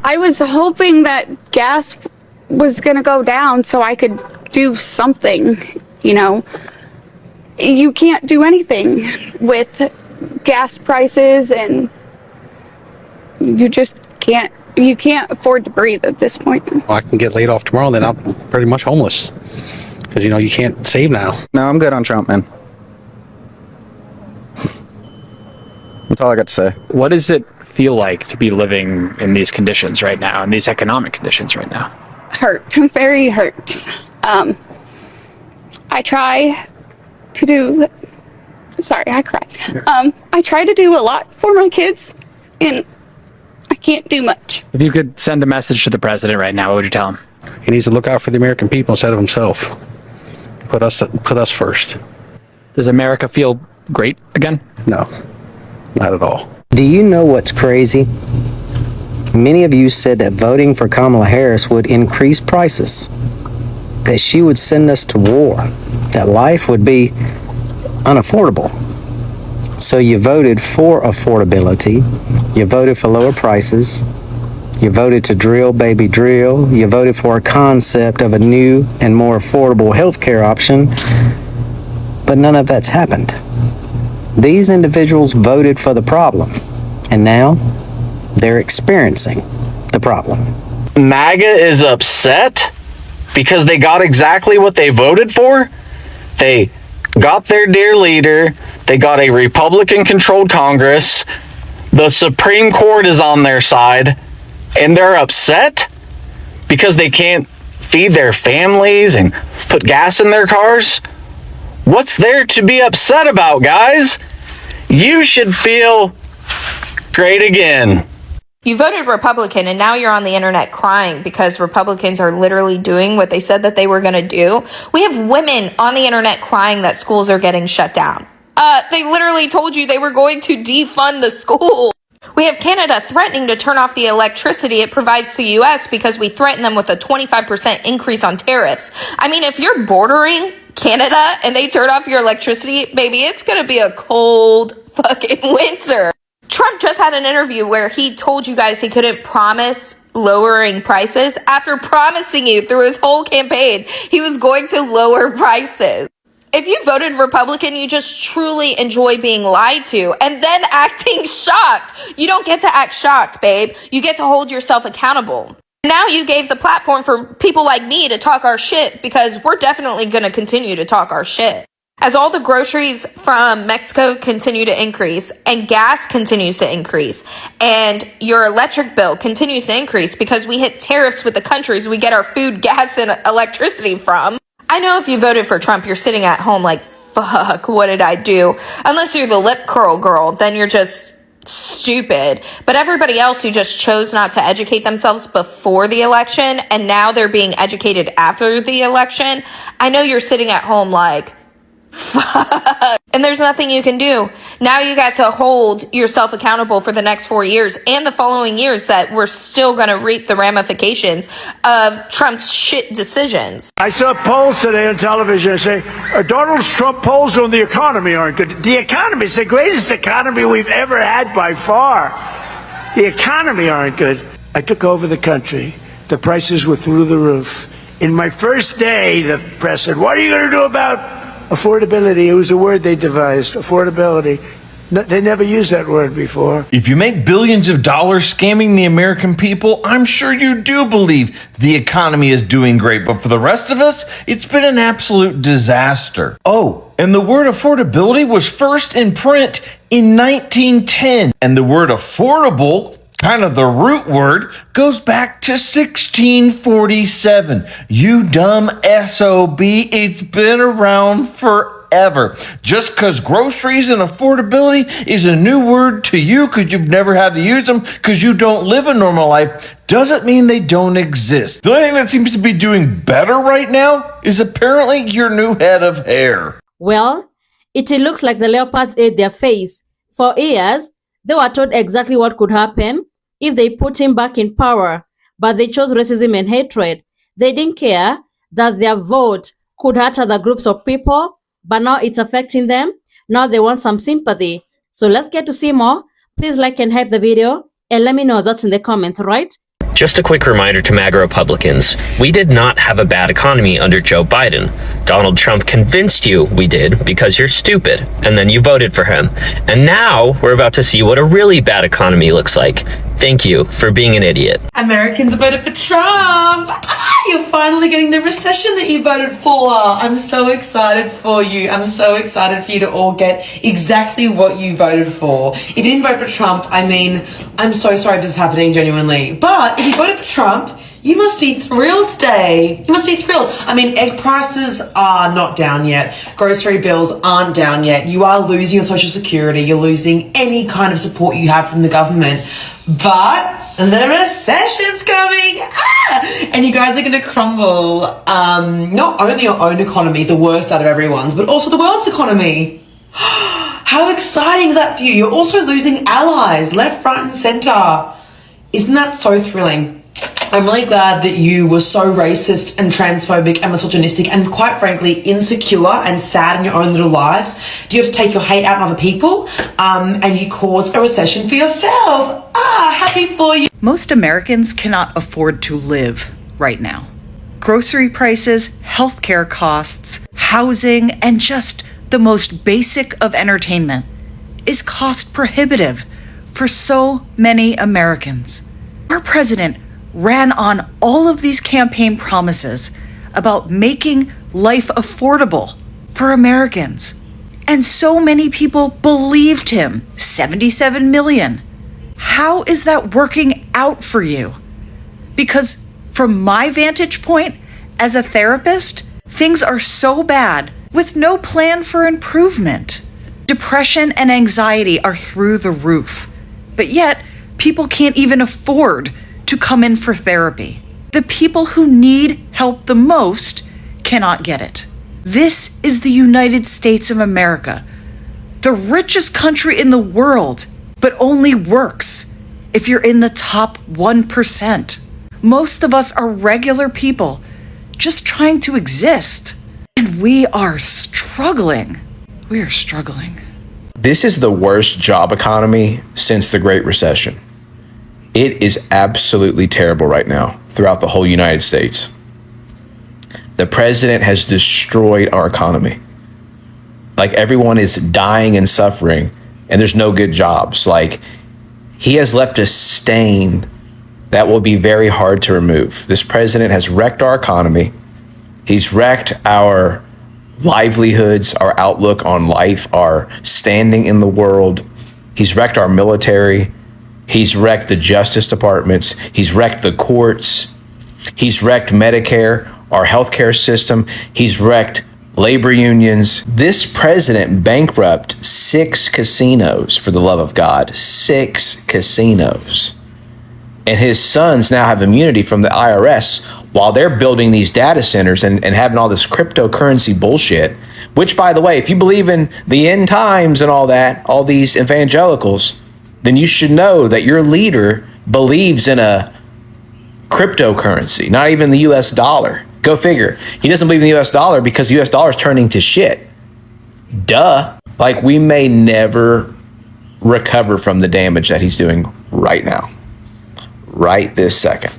I was hoping that gas was going to go down so I could do something, you know. You can't do anything with gas prices, and you just can't afford to breathe at this point. Well, I can get laid off tomorrow, then I'm pretty much homeless. Because, you know, you can't save now. No, I'm good on Trump, man. That's all I got to say. What does it feel like to be living in these conditions right now, in these economic conditions right now? Hurt. Very hurt. I try to do... Sorry, I cried. I try to do a lot for my kids, and I can't do much. If you could send a message to the president right now, what would you tell him? He needs to look out for the American people instead of himself. Put us first. Does America feel great again? No, not at all. Do you know what's crazy? Many of you said that voting for Kamala Harris would increase prices, that she would send us to war, that life would be unaffordable. So you voted for affordability, you voted for lower prices, you voted to drill, baby, drill, you voted for a concept of a new and more affordable healthcare option, but none of that's happened. These individuals voted for the problem, and now they're experiencing the problem. MAGA is upset because they got exactly what they voted for. They got their dear leader. They got a Republican-controlled Congress. The Supreme Court is on their side, and they're upset because they can't feed their families and put gas in their cars. What's there to be upset about, guys? You should feel great again. You voted Republican, and now you're on the internet crying because Republicans are literally doing what they said that they were going to do. We have women on the internet crying that schools are getting shut down. They literally told you they were going to defund the school. We have Canada threatening to turn off the electricity it provides to the U.S. because we threaten them with a 25% increase on tariffs. I mean, if you're bordering Canada and they turn off your electricity, baby, it's going to be a cold fucking winter. Trump just had an interview where he told you guys he couldn't promise lowering prices after promising you through his whole campaign he was going to lower prices. If you voted Republican, you just truly enjoy being lied to and then acting shocked. You don't get to act shocked, babe. You get to hold yourself accountable. Now you gave the platform for people like me to talk our shit because we're definitely going to continue to talk our shit. As all the groceries from Mexico continue to increase and gas continues to increase and your electric bill continues to increase because we hit tariffs with the countries we get our food, gas, and electricity from. I know if you voted for Trump, you're sitting at home like, fuck, what did I do? Unless you're the lip curl girl, then you're just stupid. But everybody else who just chose not to educate themselves before the election and now they're being educated after the election, I know you're sitting at home like, fuck. And there's nothing you can do. Now you got to hold yourself accountable for the next 4 years and the following years that we're still going to reap the ramifications of Trump's shit decisions. I saw polls today on television that say Donald Trump polls on the economy aren't good. The economy is the greatest economy we've ever had by far. The economy aren't good. I took over the country. The prices were through the roof. In my first day, the press said, what are you going to do about affordability? It was a word they devised, affordability. They never used that word before. If you make billions of dollars scamming the American people, I'm sure you do believe the economy is doing great. But for the rest of us, it's been an absolute disaster. Oh, and the word affordability was first in print in 1910. And the word affordable, kind of the root word, goes back to 1647. You dumb SOB, it's been around forever. Just because groceries and affordability is a new word to you because you've never had to use them because you don't live a normal life doesn't mean they don't exist. The only thing that seems to be doing better right now is apparently your new head of hair. Well, it looks like the leopards ate their face. For years, they were told exactly what could happen if they put him back in power, but they chose racism and hatred. They didn't care that their vote could hurt other groups of people, but now it's affecting them. Now they want some sympathy. So let's get to see more. Please like and hype the video and let me know that's in the comments, right? Just a quick reminder to MAGA Republicans, we did not have a bad economy under Joe Biden. Donald Trump convinced you we did because you're stupid, and then you voted for him. And now we're about to see what a really bad economy looks like. Thank you for being an idiot. Americans voted for Trump. You're finally getting the recession that you voted for. I'm so excited for you. I'm so excited for you to all get exactly what you voted for. If you didn't vote for Trump, I mean, I'm so sorry if this is happening, genuinely. But if you voted for Trump, you must be thrilled today. You must be thrilled. I mean, egg prices are not down yet. Grocery bills aren't down yet. You are losing your social security. You're losing any kind of support you have from the government. But the recession's coming. And you guys are going to crumble. Not only your own economy, the worst out of everyone's, but also the world's economy. How exciting is that for you? You're also losing allies left, right, and center. Isn't that so thrilling? I'm really glad that you were so racist and transphobic and misogynistic and quite frankly insecure and sad in your own little lives. Do you have to take your hate out on other people? And you caused a recession for yourself. Happy for you. Most Americans cannot afford to live right now. Grocery prices, healthcare costs, housing, and just the most basic of entertainment is cost prohibitive for so many Americans. Our president ran on all of these campaign promises about making life affordable for Americans. And so many people believed him. 77 million. How is that working out for you? Because from my vantage point as a therapist, things are so bad with no plan for improvement. Depression and anxiety are through the roof, but yet people can't even afford to come in for therapy. The people who need help the most cannot get it. This is the United States of America, the richest country in the world, but only works if you're in the top 1%. Most of us are regular people just trying to exist, and we are struggling. We are struggling. This is the worst job economy since the Great Recession. It is absolutely terrible right now throughout the whole United States. The president has destroyed our economy. Like, everyone is dying and suffering, and there's no good jobs. Like, he has left a stain that will be very hard to remove. This president has wrecked our economy. He's wrecked our livelihoods, our outlook on life, our standing in the world. He's wrecked our military. He's wrecked the justice departments. He's wrecked the courts. He's wrecked Medicare, our healthcare system. He's wrecked labor unions. This president bankrupted 6 casinos, for the love of God. 6 casinos. And his sons now have immunity from the IRS while they're building these data centers and having all this cryptocurrency bullshit. Which, by the way, if you believe in the end times and all that, all these evangelicals, then you should know that your leader believes in a cryptocurrency, not even the US dollar. Go figure. He doesn't believe in the US dollar because the US dollar is turning to shit. Duh. Like, we may never recover from the damage that he's doing right now. Right this second.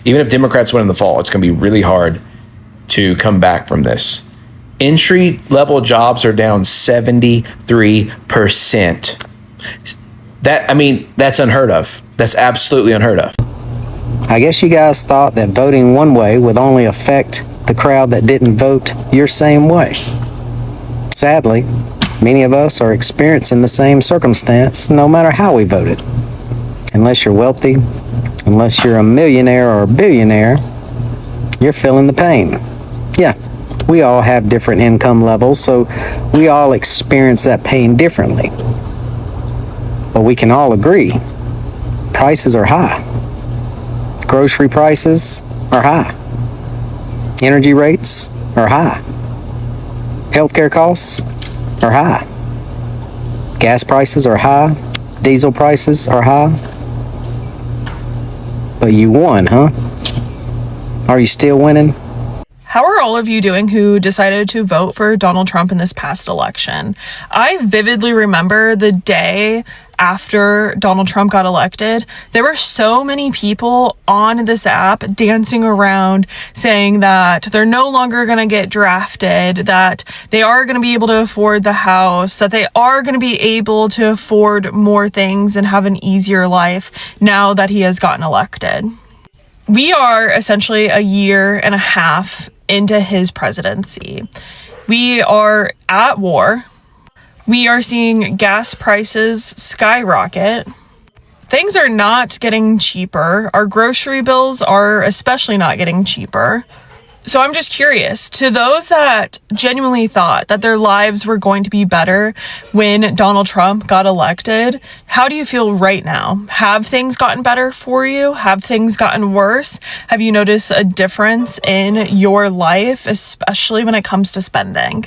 Even if Democrats win in the fall, it's going to be really hard to come back from this. Entry-level jobs are down 73%. That's unheard of. That's absolutely unheard of. I guess you guys thought that voting one way would only affect the crowd that didn't vote your same way. Sadly, many of us are experiencing the same circumstance no matter how we voted. Unless you're wealthy, unless you're a millionaire or a billionaire, you're feeling the pain. Yeah, we all have different income levels, so we all experience that pain differently. But we can all agree, prices are high. Grocery prices are high. Energy rates are high. Healthcare costs are high. Gas prices are high. Diesel prices are high. But you won, huh? Are you still winning? How are all of you doing who decided to vote for Donald Trump in this past election? I vividly remember the day after Donald Trump got elected, there were so many people on this app dancing around saying that they're no longer going to get drafted, that they are going to be able to afford the house, that they are going to be able to afford more things and have an easier life now that he has gotten elected. We are essentially a year and a half into his presidency. We are at war. We are seeing gas prices skyrocket. Things are not getting cheaper. Our grocery bills are especially not getting cheaper. So I'm just curious, to those that genuinely thought that their lives were going to be better when Donald Trump got elected, how do you feel right now? Have things gotten better for you? Have things gotten worse? Have you noticed a difference in your life, especially when it comes to spending?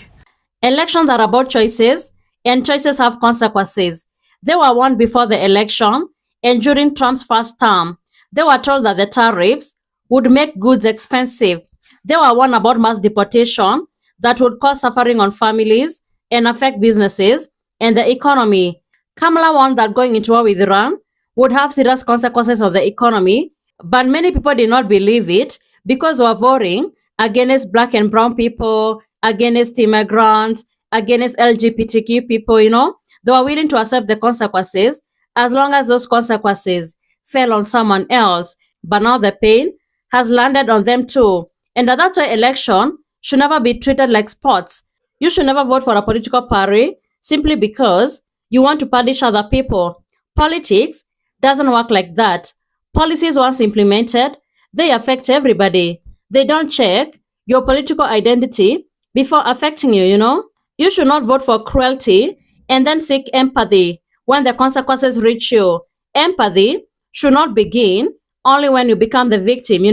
Elections are about choices, and choices have consequences. They were won before the election, and during Trump's first term, they were told that the tariffs would make goods expensive. They were warned about mass deportation that would cause suffering on families and affect businesses and the economy. Kamala warned that going into war with Iran would have serious consequences of the economy, but many people did not believe it because they were voting against black and brown people, against immigrants, against LGBTQ people, They were willing to accept the consequences as long as those consequences fell on someone else. But now the pain has landed on them too. And that's why election should never be treated like sports. You should never vote for a political party simply because you want to punish other people. Politics doesn't work like that. Policies once implemented, they affect everybody. They don't check your political identity before affecting you. You should not vote for cruelty and then seek empathy when the consequences reach you. Empathy should not begin only when you become the victim.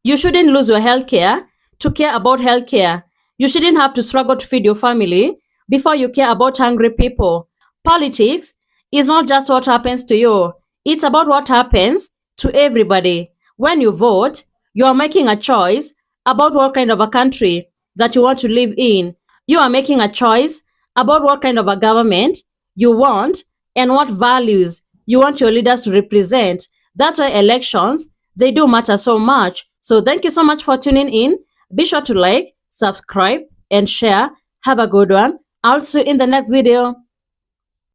You shouldn't lose your healthcare to care about healthcare. You shouldn't have to struggle to feed your family before you care about hungry people. Politics is not just what happens to you. It's about what happens to everybody. When you vote, you are making a choice about what kind of a country that you want to live in. You are making a choice about what kind of a government you want and what values you want your leaders to represent. That's why elections, they do matter so much. So thank you so much for tuning in. Be sure to like, subscribe, and share. Have a good one. I'll see you in the next video.